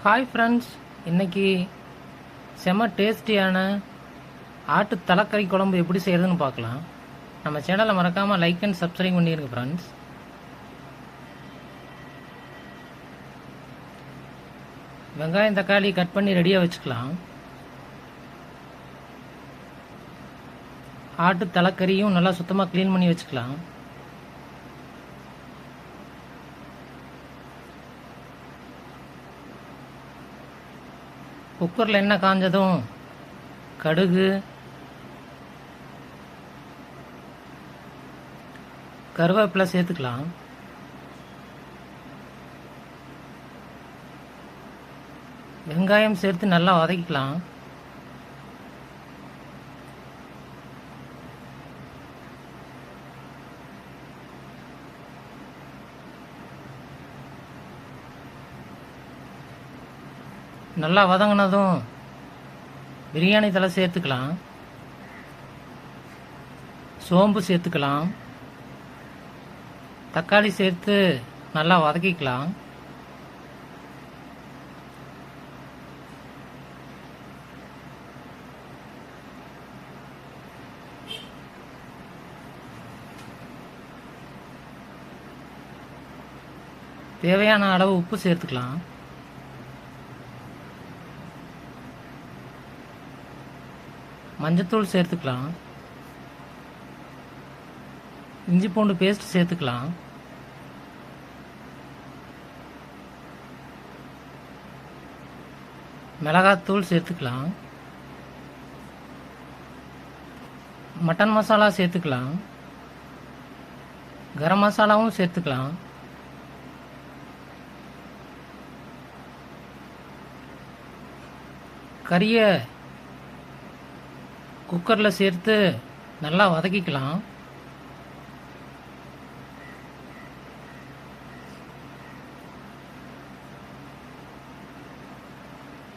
Hi friends, இன்னைக்கு செம்ம டேஸ்டியான ஆட்டு தலைக்கறி குழம்பு எப்படி செய்கிறதுன்னு பார்க்கலாம். நம்ம சேனலை மறக்காமல் லைக் அண்ட் சப்ஸ்கிரைப் பண்ணிடுங்க ஃப்ரெண்ட்ஸ். வெங்காயம் தக்காளி கட் பண்ணி ரெடியாக வச்சுக்கலாம். ஆட்டு தலைக்கறியும் நல்லா சுத்தமாக க்ளீன் பண்ணி வச்சுக்கலாம். குக்கரில் எண்ணெய் காஞ்சதும் கடுகு, கருவேப்பிலை சேர்த்துக்கலாம். வெங்காயம் சேர்த்து நல்லா வதக்கிக்கலாம். நல்லா வதங்கினதும் பிரியாணி தலை சேர்த்துக்கலாம். சோம்பு சேர்த்துக்கலாம். தக்காளி சேர்த்து நல்லா வதக்கிக்கலாம். தேவையான அளவு உப்பு சேர்த்துக்கலாம். மஞ்சத்தூள் சேர்த்துக்கலாம். இஞ்சி பூண்டு பேஸ்ட் சேர்த்துக்கலாம். மிளகாத்தூள் சேர்த்துக்கலாம். மட்டன் மசாலா சேர்த்துக்கலாம். கரம் மசாலாவும் சேர்த்துக்கலாம். கறியை குக்கரில் சேர்த்து நல்லா வதக்கிக்கலாம்.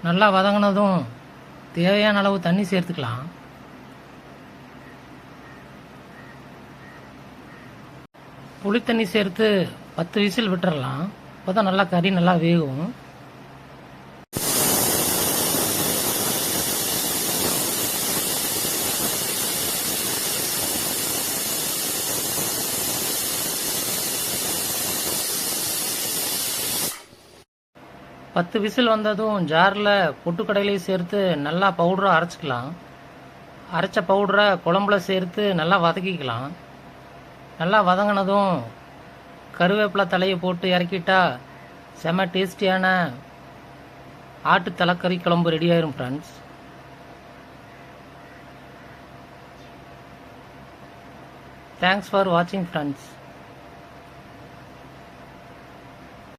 நல்லா வதங்கினதும் தேவையான அளவு தண்ணி சேர்த்துக்கலாம். புளி தண்ணி சேர்த்து 10 விசில் விட்டுறலாம். அப்போ தான் நல்லா கறி நல்லா வேகும். பத்து விசில் வந்ததும் ஜாரில் பொட்டுக்கடலையும் சேர்த்து நல்லா பவுடராக அரைச்சிக்கலாம். அரைச்ச பவுடரை குழம்புல சேர்த்து நல்லா வதக்கிக்கலாம். நல்லா வதங்கினதும் கருவேப்பிலை தலையை போட்டு இறக்கிட்டா செம டேஸ்டியான ஆட்டு தலைக்கறி குழம்பு ரெடி ஆயிரும் ஃப்ரெண்ட்ஸ். தேங்க்ஸ் ஃபார் வாட்சிங் ஃப்ரெண்ட்ஸ்.